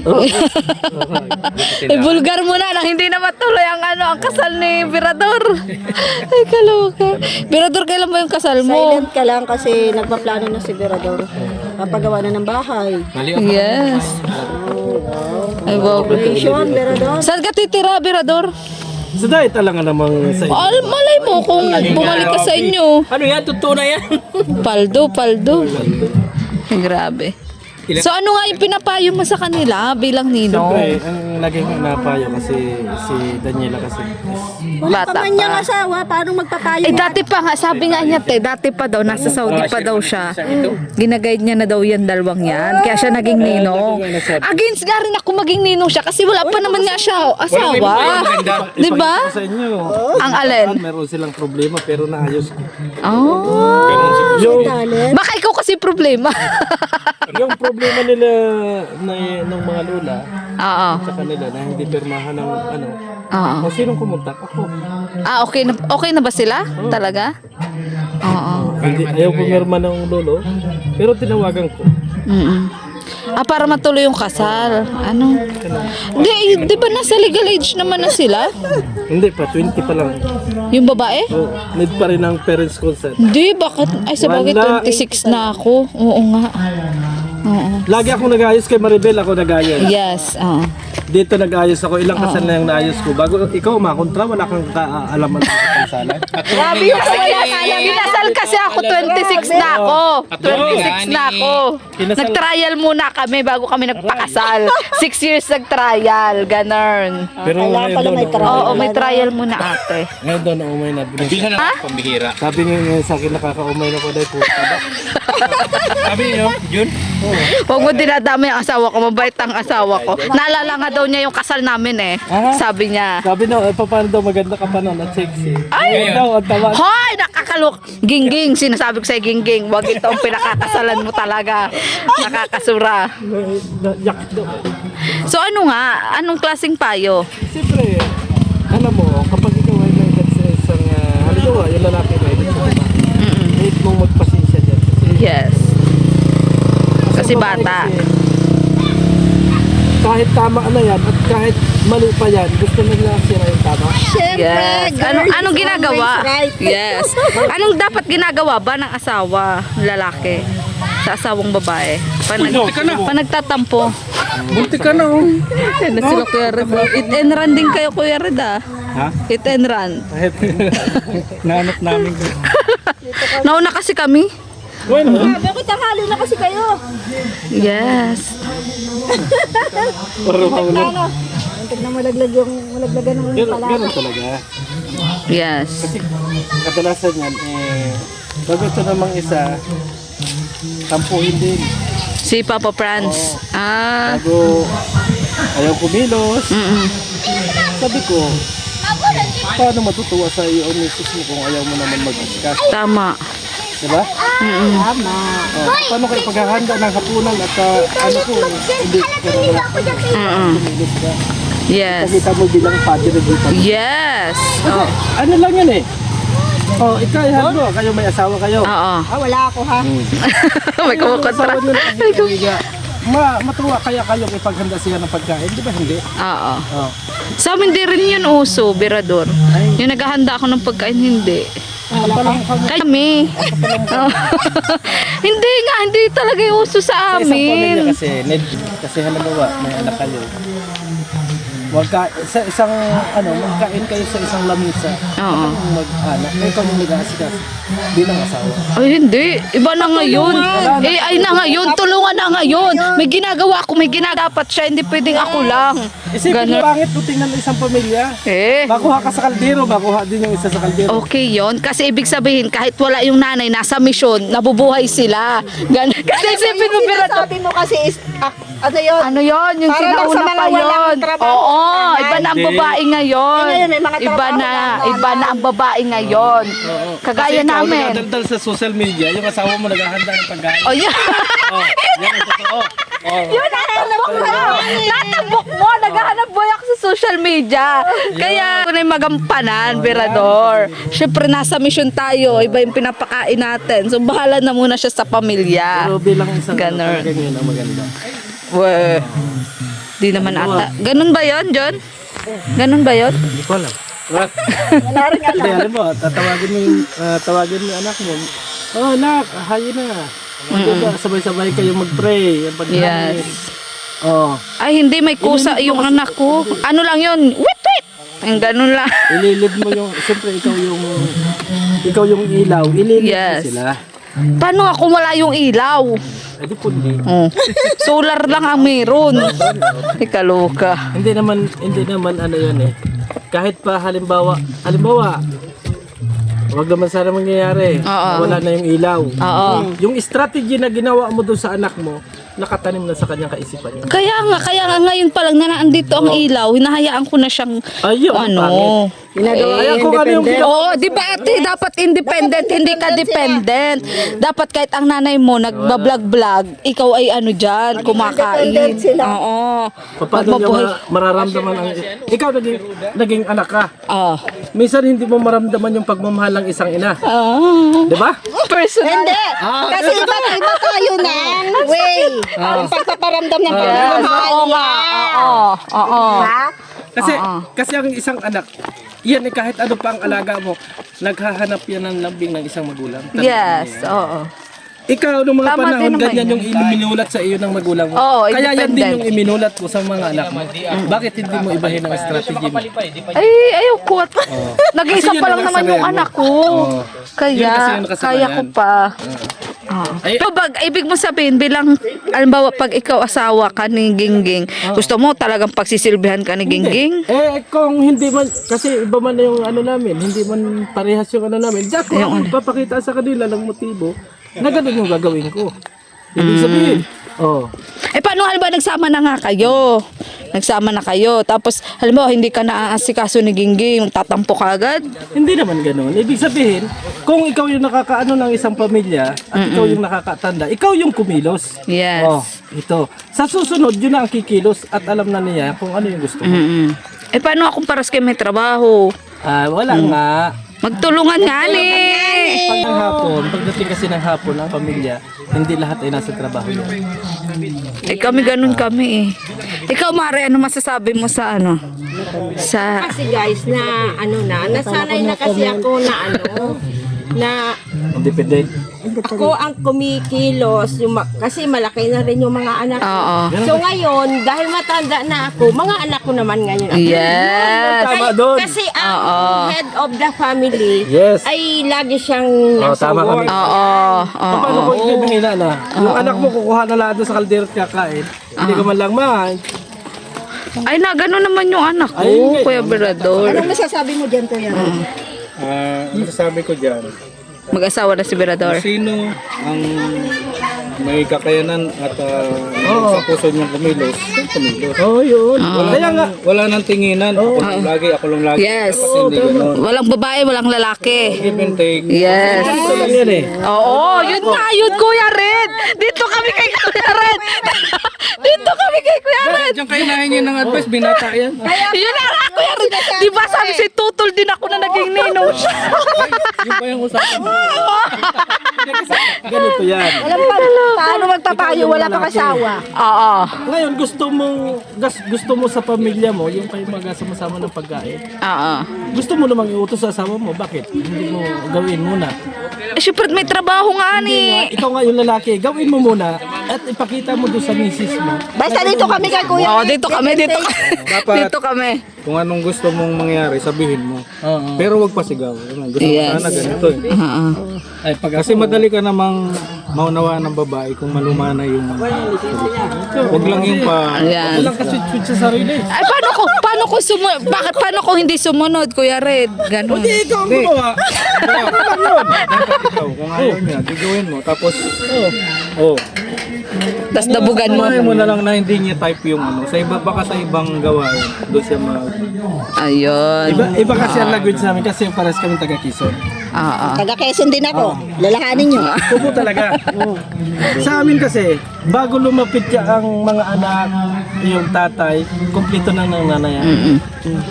Eh, vulgar mo na nang hindi na matuloy ang ang kasal ni Birador. Ay, kaloka. Birador, kailan ba yung kasal mo? Silent ka lang kasi nagpaplano na si Berador. Papagawa na ng bahay. Mali ako. Yes. Ay, wow. Congratulations, Berador. Saan ka titira, Birador? Sa diet talaga namang sa Malay mo kung bumalik ka sa inyo. Ano yan? Totoo na yan. Paldo. Ay, grabe. So ano nga yung pinapayo mo sa kanila bilang ninong? Siyempre, ang naging napayo kasi si Daniela kasi Wala Bata pa man niyang pa. asawa, paano magpapayo? Eh dati pa nga, sabi nga niya dati pa daw, nasa Saudi pa daw siya. Ginaguide niya na daw yan dalawang yan. Kaya siya naging ninong. Against nga rin ako maging ninong siya kasi wala pa naman nga siya asawa. Di ba? sa inyo. Ang alin? Meron silang problema pero naayos ko. Oh. Yung, Baka ikaw kasi problema. yung problema nila na ng mga lola Oo. sa kanila na hindi pirmahan ng ano. Oo. Kung sinong kumontak ako. Okay na ba sila? Talaga? Oo. Hindi, ayaw pumirma ng lolo pero tinawagan ko. Para matuloy yung kasal. Ano? Di ba nasa legal age naman na sila? Hindi pa, 20 pa lang. Yung babae? So, need pa rin ng parents consent. Di, bakit? Ay, sa bagay, Wala. 26 na ako. Oo nga. Oo. Lagi ako nag-ayos kay Maribel, ako nag-ayos. Yes, oo. Dito nag-ayos ako, ilang kasal na yung naayos ko. Bago ikaw makontra, wala kang kaalaman sa kansalan. Grabe yung kinasal kasi ako, 26 na ako. 26 na ako. Kinasal- Nag-trial muna kami bago kami nagpakasal. 6 years nag-trial, ganun. Pero ngayon doon, Oo, may trial muna ate. ngayon doon, umay na. Bilhan na pambihira. Sabi nga sa akin, nakakaumay na ko dahil po. Sabi niyo, Jun? Huwag mo dinadama yung asawa ko, mabait ang asawa ko. Naalala nga daw niya yung kasal namin eh. Sabi niya. Sabi na, paano daw maganda ka pa noon at sexy. Ay! Ngayon daw, ang tawa. Hoy! Nakakalok! Gingging! Sinasabi ko sa'yo, Gingging. Huwag ito ang pinakakasalan mo talaga. Nakakasura. Yak daw. So ano nga? Anong klaseng payo? Siyempre, alam mo, kapag ikaw ay may edad sa isang, halimbawa, yung lalaki na edad sa iba, need mong magpasensya dyan. Yes. Kasi bata. Kahit tama na yan at kahit mali pa yan, gusto nila sira yung tama. Yes. Anong ginagawa? Yes. Anong dapat ginagawa ba ng asawa, lalaki, sa asawang babae? Nagtatampo. Bunti ka na, oh. Yan na sila, Kuya Red. Hit and run din kayo, Kuya Red, ah. Ha? Hit and run. Kahit naanap namin. Nauna kasi kami. Bueno, Bakit tanghali na kasi kayo? Yes. para maulan. Antig na malaglagan ng Ganun talaga. Yes. Kasi kadalasan yan, bago ito namang isa, tampuhin din. Si Papa Franz. Bago ayaw kumilos. Sabi ko, paano matutuwa sa iyo ang misis mo kung ayaw mo naman mag-discuss? Tama. Diba? Tama. Paano kayo paghahanda ng hapunan at ano ko, hindi ka kumilos ka. Yes. Pakita mo bilang padre dito. Yes. Oh. Ano lang yan eh. Oh, ikaw, mo, kayo may asawa kayo. Oo. Wala ako ha. May kumukontra. Asawa nyo na matuwa kaya kayo ipaghanda siya ng pagkain, di ba hindi? Oo. Oh. Sa amin di rin yun uso, Birador. Yung naghahanda ako ng pagkain, hindi. Kami. Oh. Hindi nga, hindi talaga yung uso sa Sa isang pamilya amin. kasi, kasi halimbawa, may anak kayo. sa isang magkain kayo sa isang lamisa. Oo. Mag-anak, ikaw yung nag-aasikas bilang asawa. Ay, hindi. Iba na ngayon. Ay na ngayon. Tulungan na ngayon. May ginagawa ako, may dapat siya. Hindi pwedeng ako lang. Isipin mo, Ganun. pangit mo tingnan ng isang pamilya. Makuha ka sa kaldero, makuha din yung isa sa kaldero. Okay yon. Kasi ibig sabihin, kahit wala yung nanay, nasa misyon, nabubuhay sila. Ganun. Kasi isipin mo, Sabi mo kasi is, ano yun? ano yon? Yung Para lang sa sinauna mga pa walang yon. trabaho. Oo, iba na ang babae ngayon. Eh, ngayon, may mga Iba trabaho na, na, iba na ang babae ngayon. Kagaya Kasi ikaw, namin. nagdadaldal sa social media, yung asawa mo naghahanda ng pagkain. Oh, yun. Yan ang totoo. Yun, natambok mo. Natambok mo. Naghahanap boy ako sa social media. Kaya, kung magampanan, Berador. Siyempre, nasa mission tayo. Iba yung pinapakain natin. So, bahala na muna siya sa pamilya. Pero bilang isang Ganun. talagang yun ang maganda. Weh. Di naman ata. Ganun ba yon, John? Ganun ba yon? Hindi ko alam. Hindi, alam mo, tawagin mo yung anak mo. Oh, anak, hayo na. Sabay-sabay kayo mag-pray. Ang pagkain. Yes. Oh, Ay, hindi. May kusa yung anak ko. Ano lang yun? Wait, wait. Ang ganun lang. ililid mo yung, siyempre ikaw yung ilaw. Ililid Yes. mo sila. Paano ako wala yung ilaw? Eh di pundi. Oh. Solar lang ang meron. Ikaloka. Hindi naman ano yan eh. Kahit pa halimbawa, wag naman sana mangyayari. Oo. Wala na yung ilaw. Oo. Yung strategy na ginawa mo doon sa anak mo, nakatanim na sa kanyang kaisipan niya. Kaya nga ngayon pa lang na nandito ang ilaw, hinahayaan ko na siyang Ayun, ano. Kaya kung ano yung ginawa. Oo, di ba ate, dapat independent, hindi ka dependent. Dapat kahit ang nanay mo nagbablog-vlog, ikaw ay ano dyan, kumakain. Oo. Paano niya Magmabuhay. mararamdaman ang... Ikaw naging anak ka. Ah. Minsan hindi mo maramdaman yung pagmamahal ng isang ina. Ah. Di ba? Personal. Hindi. Kasi iba tayo ng way. Yung pagpaparamdam ng Yes. pagmamahal Oo nga. Oo. Oo. Kasi ang isang anak, yan eh, kahit ano pa ang alaga mo, naghahanap yan ng lambing ng isang magulang. Yes. Oo. Ikaw, nung mga Tama din panahon, naman ganyan yun. yung iminulat sa iyo ng magulang mo. Oo, Kaya yan din independent. yung iminulat mo sa mga anak mo. Bakit hindi mo ibahin ang strategy mo? Ay, ayoko. Nag-iisa Kasi yun pa lang ang naman yung nakasanayan mo. anak ko. Oo. Yun kasi Kaya, yung nakasanayan. kaya ko pa. Ay, Pero ibig mo sabihin, bilang, alimbawa, pag ikaw asawa ka ni Gingging, gusto mo talagang pagsisilbihan ka ni Gingging? Eh, kung hindi man, kasi iba man na yung ano namin, hindi man parehas yung ano namin, diyan ko ang papakita sa kanila ng motibo na ganun yung gagawin ko. Ibig sabihin, Eh, paano halimbawa nagsama na nga kayo? Nagsama na kayo. Tapos, halimbawa, hindi ka naaasikaso ni Gingging, magtatampo ka agad? hindi naman ganun. Ibig sabihin, kung ikaw yung nakakaano ng isang pamilya at ikaw yung nakakatanda, ikaw yung kumilos. Yes. Ito. Sa susunod, yun na ang kikilos at alam na niya kung ano yung gusto mo. Eh, paano akong paras kayo may trabaho? Wala nga. Magtulungan nga ni. Pag ng hapon, pagdating kasi ng hapon ang pamilya, hindi lahat ay nasa trabaho yun. Eh, kami ganun kami eh. Ikaw, Mare, ano masasabi mo sa ano? Sa... Kasi guys, nasanay na kasi ako na Independent. ako ang kumikilos kasi malaki na rin yung mga anak ko. Oo. So ngayon, dahil matanda na ako, mga anak ko naman ngayon. Yes. Tama doon. Kasi ang head of the family Yes. ay lagi siyang nasa tama kami. work. Oo. Paano kung ikaw yung hina na? Yung anak mo kukuha na lahat doon sa kaldero at kakain. Hindi ka man lang Ay, na, gano'n naman yung anak ko, Ay, Kuya Berador. Anong masasabi mo dyan, Kuya? Masasabi ko dyan, Mag-asawa na si Berador. sino ang may kakayanan at sa puso niyang kumilos, kumilos. Oo, yun. Kaya nga, Wala nang tinginan. Ako lang lagi. Yes. Dapat hindi ganun. Walang babae, walang lalaki. Give and take. Yes. ito lang yan eh. Oo, yun nga, yun, Kuya Red. Dito kami kay Kuya Red. Dito kami kay Kuya Red. Diyan kayo nahingi ng advice, binata yan. Yun na nga, Kuya Red. Di ba sabi si Tutol din ako na naging ninong siya? Yung ba yung usapan mo? Ganito yan. Paano magpapayo? Wala pa kasawa. Oo. Ngayon, gusto mo sa pamilya mo, yung kayo magasama-sama ng pagkain. Oo. Gusto mo namang iutos sa asawa mo, bakit? Hindi mo gawin muna. Eh, syempre may trabaho nga Hindi nga, ni. ikaw nga yung lalaki, gawin mo muna At ipakita mo doon sa misis mo. Basta dito kami kay Kuya. Oo, dito kami. Dapat- Dito kami. Kung anong gusto mong mangyari, sabihin mo. Pero wag pasigaw. Gusto Yes. mo sana ganito eh. Ay, pag Kasi madali ka namang maunawaan ng babae kung malumana yung... Huwag lang yung pa... Ayan. walang kaswit-swit sa sarili. Ay, paano ko hindi sumunod, Kuya Red? Ganun. Ikaw ang gumawa. Dapat ikaw, kung ayaw niya, gagawin mo. Tapos, Tapos dabugan mo. Kumain mo na lang na hindi niya type yung ano. Sa iba, baka sa ibang gawain, doon siya Ayun. Iba kasi ang language namin kasi pares kami taga Quezon. Taga Quezon din ako. Lalahanin nyo. Kubo talaga. Sa amin kasi, bago lumapit ang mga anak, yung tatay, kumpleto na ng nanay.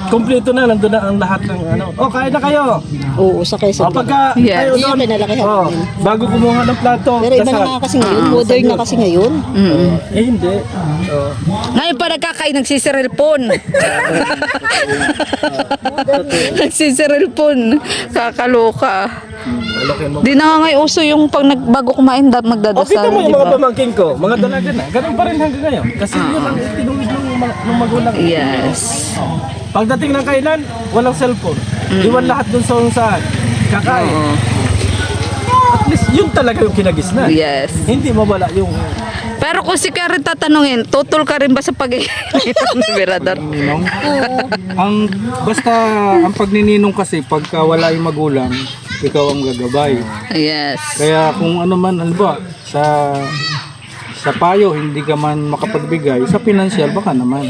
Kumpleto na, nandun na ang lahat ng ano. Oh, kain na kayo. Oo, sa Quezon. O pagka Yes. kayo doon, Pinalakihan oh, namin. bago kumuha ng plato, Pero iba na nga kasi ngayon. Modern na kasi ngayon. Eh hindi. Oh. Ngayon pa nagkakain, nagsisirilpon. Nagsisirilpon. Kakaloka. Di na nga ngayon uso yung pag bago kumain, O kita magdadasal, mo di yung mga ba? pamangkin ko, mga dalaga na. Ganun pa rin hanggang ngayon. Kasi yun ang tinuwid ng magulang. Yes. Pagdating ng kainan, walang cellphone. Iwan lahat dun sa saan. Kakain. At least yun talaga yung kinagisnan. Yes. Hindi mawala yung... Pero kung si Karen tatanungin, tutol ka rin ba sa pag-iinom, Mirador? ninong. Basta, ang pagnininong kasi, pagka wala yung magulang, ikaw ang gagabay. Yes. Kaya kung ano man, ano ba, sa payo, hindi ka man makapagbigay, sa pinansyal, baka naman.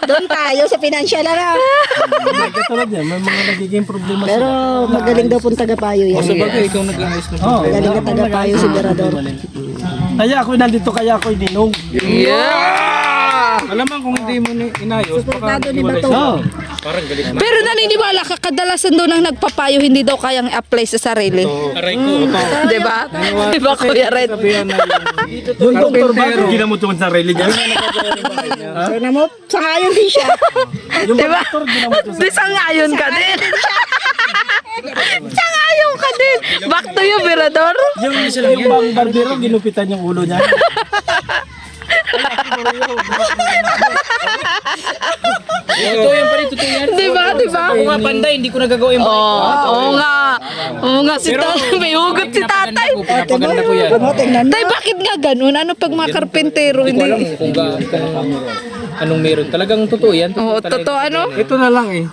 Doon tayo sa financial na. Katulad yan, may mga nagiging problema Pero magaling daw pong tagapayo O yan. sa bagay, ikaw nag-aayos na Oh, Magaling na tagapayo si Berador. Kaya ako nandito, kaya ako ninong. Alam mo, kung hindi mo inayos, baka Suportado ni hiwalay Bato. sila. Parang galit na. Pero naniniwala ka, kadalasan doon ang nagpapayo, hindi daw kayang i-apply sa sarili. Aray ko, ito. Di ba? Di ba, Kuya Red? Sabihan na Yung doktor ba, Carpintero. ginamot yung sarili niya. Sana mo, sangayon din siya. Yung Di ba? doktor, ginamot yung Di sangayon ka din. Sangayon ka din. Back to you, Mirador. Yung bang barbero, ginupitan yung ulo niya. Ito yan pa rin, totoo yan. Di ba? Di ba? Kung nga panday, hindi ko nagagawa yung Oo nga. Oo nga, si tatay. May hugot si tatay. pinapaganda ko yan. Tay, bakit nga ganun? Ano pag mga karpentero, Hindi ko alam hindi? kung anong meron. Talagang totoo yan. Oo, totoo ano? Ito na lang eh.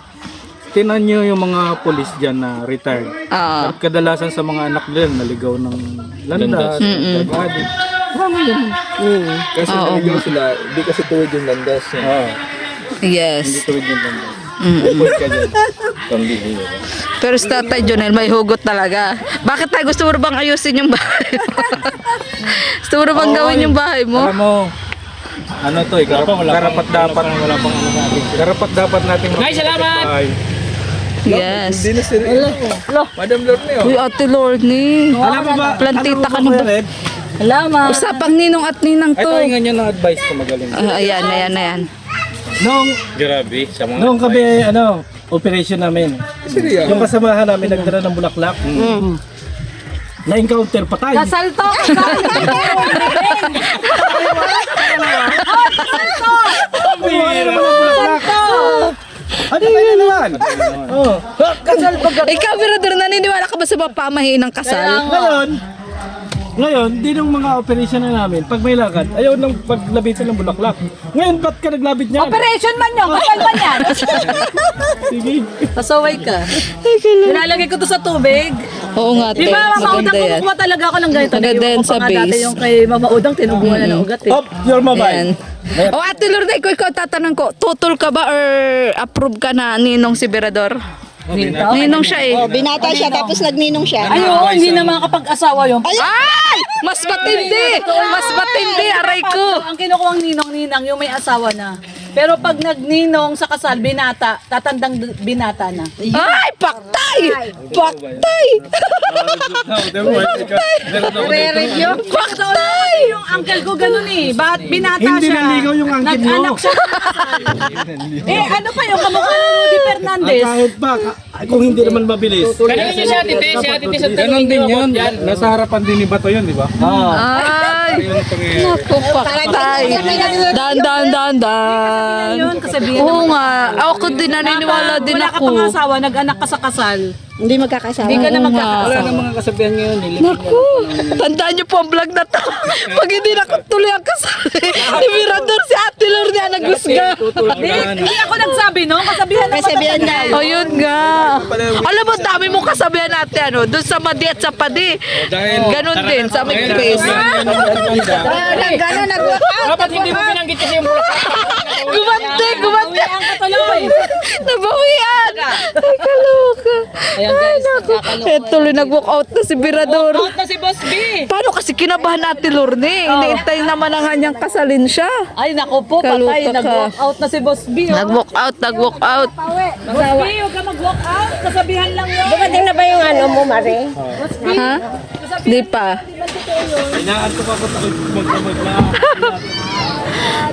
Tinan nyo yung mga police dyan na retired. Oo. At kadalasan sa mga anak nila naligaw ng landas, nagagadi. Marami yun. Kasi naligaw sila, hindi kasi tuwid yung landas. Hindi Yes. tuwid yung landas. Upod ka dyan. Pambili. Pero si Tatay Jonel, may hugot talaga. Bakit tayo gusto mo bang ayusin yung bahay mo? Gusto mo bang gawin yung bahay mo? Alam mo, ano to eh, karapat dapat wala pang ano natin. Karapat dapat natin. Guys, salamat. Yes. Hindi na sila. Madam Lord na yun. Uy, Ate Lorne. Alam mo ba, Plantita ka na Kuya ba? Red? Usapang ninong at ninang Ito to. yung ganyan ng advice ko magaling. Ayan. Grabe, sa mga Noong kami, operation namin. Yung kasamahan namin nagdala ng bulaklak. Na-encounter patay. Kasal to! Ano kayo naman? Oh. Ikaw, Mirador, naniniwala ka ba sa pamahiin ng kasal? Ngayon, di nung mga operation na namin, pag may lakad, ayaw nang paglabitan ng bulaklak. Ngayon, ba't ka naglabit niyan? Operation man yun, kasal man yan. Sige. Pasaway ka. Nilalagay ko to sa tubig. Oo nga, Di te. ba, Mama Udang, Maganda yan. kumukuha talaga ako ng ganito. Maganda Naiwan yan ko sa pa nga dati base. yung kay Mama Udang, tinubuhan na ng ugat eh. Up your Ayan. mobile. O Ate Lorne, ikaw tatanong ko, tutol ka ba or approve ka na ninong si Berador? Ninong siya eh. Oh, binata siya, tapos nagninong siya. Ay, oo, hindi na makakapag-asawa yun. Ay! Mas matindi! Mas matindi, aray ko! Ang kinukuhang ninong-ninang, yung may asawa na. Pero pag nagninong sa kasal, binata, tatandang binata na. Ay! Paktay! Paktay! Paktay! yung uncle ko ganun eh. Ba't binata Hindi siya? naligaw yung uncle mo. Nag-anak siya ng kasal. ano pa yung kamukha ni Rudy Fernandez? Kahit pa, kung hindi naman mabilis. Ganon din yun. Nasa harapan din ni Bato yun, di ba? Ay, naku, patay. Dan. Yun, kasabihan Oo nga, ako din naniniwala din wala ka ako. pang asawa, nag-anak ka sa kasal. Hindi magkakasama. Hindi ka na Oo nga. magkakasal. Wala nang mga kasabihan ngayon. Naku, tandaan niyo po ang vlog na to. Pag hindi na tuloy ang kasal, ni Mirador si Ate Lorna nagusga. Hindi ako nagsabi, no? Kasabihan ng Kasabihan niya. O yun nga. Alam mo, dami mong kasabihan natin, ano, doon sa Madi at sa Padi. Ganon din, sa aming face. Gano'n nag-workout. Dapat hindi mo binanggit kasi yung Gumante. ang katuloy. Nabawian. Ay, kaloka. Ay, naku. Eh, tuloy nag-walk out na si Mirador. Out na si Boss B. Paano kasi kinabahan Ate Lorne? Iniintay naman na nga niyang kasalin siya. Ay, naku po, Kaluka patay. ka. Nag-walk out na si Boss B. Oh. Nag-walk out. Boss B, huwag ka mag-walk out. Kasabihan lang yun. Dumating na ba yung ano mo, Mare? Ha? Di pa. Inaantok ako sa magdamag na.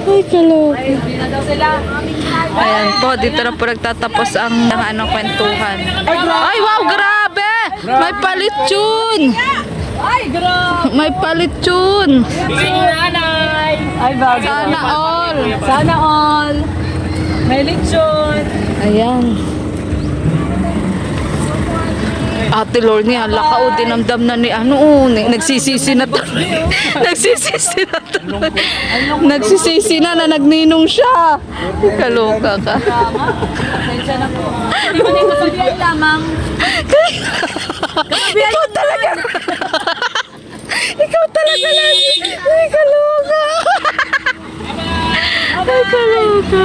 Ay, kaloka. Ay, hindi na daw sila. Ayan po, dito na po nagtatapos ang kwentuhan. Ay, wow, grabe! May palit yun! Ay, grabe. May palit yun! Nanay. Ay, bagay. Sana all! Sana all. May lechon. Ayan. Ate Lorne, hala ka, dinamdam na ni nagsisisi na to. Nagsisisi na to. Nagsisisi na nagninong siya. Kaloka ka. Pasensya na po. Hindi mo din kasabihan lamang. Ikaw talaga. Ikaw talaga lagi. Ay, kaloka. Ay, kaloka.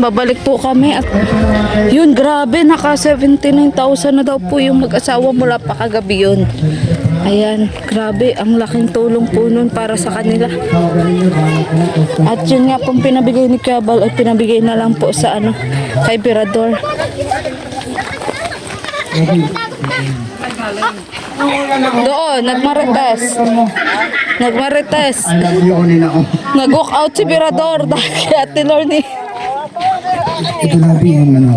Babalik po kami at yun, grabe, naka 79,000 na daw po yung mag-asawa mula pa kagabi yun. Ayan, grabe, ang laking tulong po nun para sa kanila. At yun nga pong pinabigay ni Kabal ay pinabigay na lang po sa kay Mirador. Doon, nagmarites. I love you, Oni na ako. Nag-walk out si Mirador dahil kay Ate Lorne. Ito na yung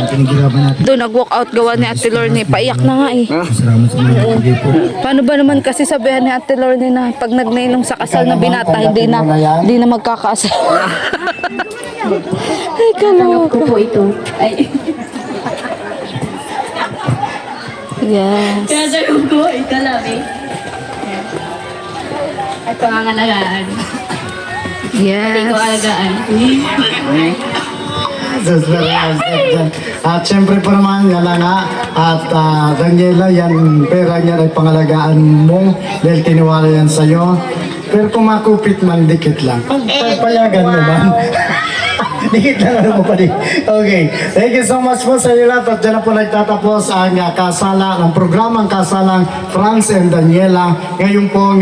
pinagirapan natin. Doon, nag-walk out gawa ni Ate Lorne. Paiyak na nga eh. Salamat sa mga pagay po. Paano ba naman kasi sabihan ni Ate Lorne na pag nagnainong sa kasal na binata, hindi na magkakaasawa. Ay, kaloka. po ito. Ay, Yes. kaya sabi ko, ito lang eh. At pangangalagaan. Yes. Alagaan. At syempre po naman, yan na nga. At Daniela, yan pera niya ay pangalagaan mo dahil tiniwala yan sa'yo. Pero kung makupit man, dikit lang. Payagan mo man. Dikit lang ano mo pa din. Okay. Thank you so much po sa inyo lahat. At dyan na po nagtatapos ang ang programang Kasalang Franz and Daniela ngayon po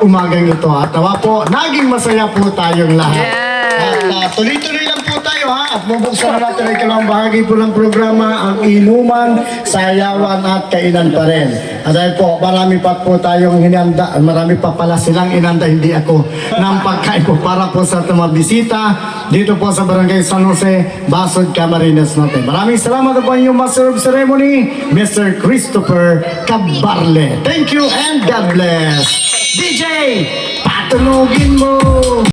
umagang ito. At nawa po, naging masaya po tayong lahat. At tuloy-tuloy lang po tayo ha. At bubuksan na natin ang ikalang bahagi po ng programa, ang inuman, sayawan at kainan pa rin. At dahil po, marami pa po tayong hinanda, marami pa pala silang inanda, hindi ako, ng pagkain po para po sa mga bisita dito po sa Barangay San Jose, Basod, Camarines Norte. Maraming salamat po inyong Master of Ceremony, Mr. Christopher Cabarle. Thank you and God bless. DJ, patulogin mo!